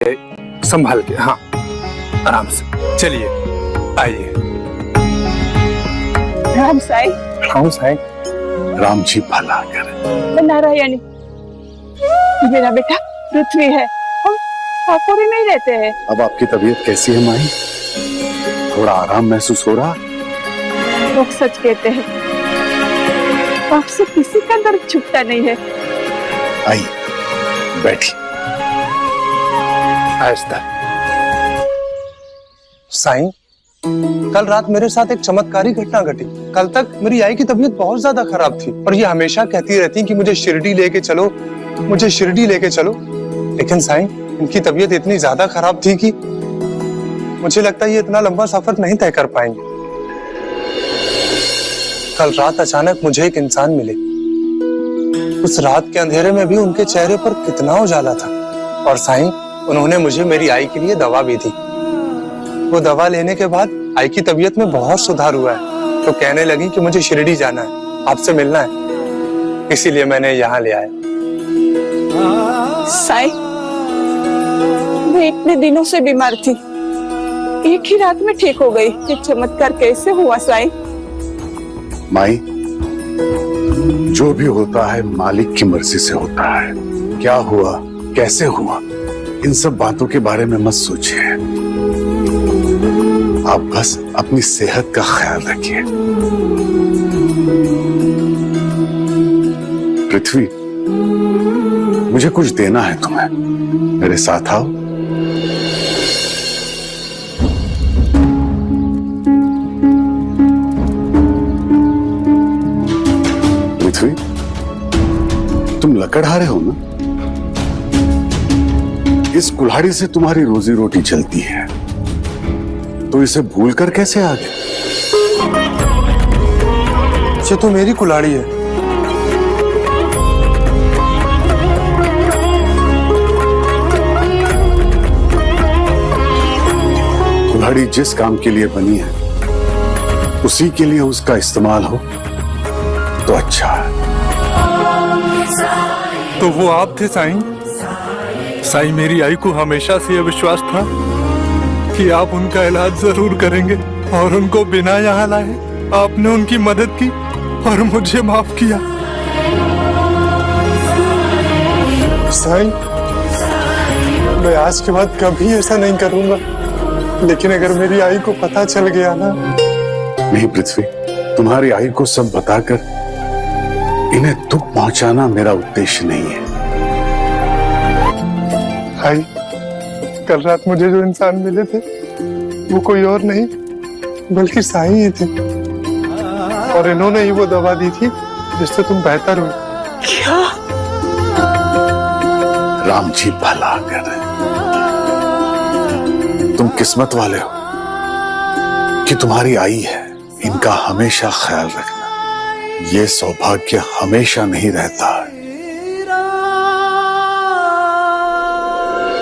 संभाल के, हाँ आराम से चलिए, आइए। राम साईं। राम साईं। राम जी भला करे। नारायणी, मेरा बेटा पृथ्वी है, हम पापोरी में ही रहते हैं। अब आपकी तबीयत कैसी है माई? थोड़ा आराम महसूस हो रहा? लोग सच कहते हैं, आपसे किसी का दर्द छुपता नहीं है। आई बैठी। आहिस्ता। साईं, कल रात मेरे साथ एक चमत्कारी घटना घटी। कल तक मेरी आई की तबीयत बहुत ज्यादा खराब थी और ये हमेशा कहती रहती कि मुझे शिरडी लेके चलो, मुझे शिरडी लेके चलो। लेकिन साईं, इनकी तबीयत इतनी ज्यादा खराब थी कि मुझे लगता है ये इतना लंबा सफर नहीं तय कर पाएंगे। कल रात अचानक मुझे एक इंसान मिले। उस रात के अंधेरे में भी उनके चेहरे पर कितना उजाला था। और साईं, उन्होंने मुझे मेरी आई के लिए दवा भी दी। वो दवा लेने के बाद आई की तबीयत में बहुत सुधार हुआ है। तो कहने लगी कि मुझे शिरडी जाना है, आपसे मिलना है, इसीलिए मैंने यहाँ ले आया। साईं, मैं इतने दिनों से बीमार थी, एक ही रात में ठीक हो गई। ये चमत्कार कैसे हुआ साईं? माई, जो भी होता है मालिक की मर्जी से होता है। क्या हुआ, कैसे हुआ, इन सब बातों के बारे में मत सोचिए। आप बस अपनी सेहत का ख्याल रखिए। पृथ्वी, मुझे कुछ देना है तुम्हें, मेरे साथ आओ। पृथ्वी, तुम लकड़हारे हो ना? इस कुल्हाड़ी से तुम्हारी रोजी रोटी चलती है, तो इसे भूलकर कैसे आ गए? ये तो मेरी कुल्हाड़ी है। कुल्हाड़ी जिस काम के लिए बनी है, उसी के लिए उसका इस्तेमाल हो तो अच्छा है। तो वो आप थे साईं? साईं, मेरी आई को हमेशा से यह विश्वास था कि आप उनका इलाज जरूर करेंगे और उनको बिना यहाँ लाए आपने उनकी मदद की और मुझे माफ किया। साईं, मैं आज के बाद कभी ऐसा नहीं करूंगा, लेकिन अगर मेरी आई को पता चल गया ना। नहीं पृथ्वी, तुम्हारी आई को सब बताकर इन्हें दुख पहुंचाना मेरा उद्देश्य नहीं है। आई, कल रात मुझे जो इंसान मिले थे वो कोई और नहीं बल्कि साईं ही थे, और इन्होंने ही वो दवा दी थी जिससे तुम बेहतर हो। क्या? राम जी भला करे। तुम किस्मत वाले हो कि तुम्हारी आई है। इनका हमेशा ख्याल रखना, ये सौभाग्य हमेशा नहीं रहता है।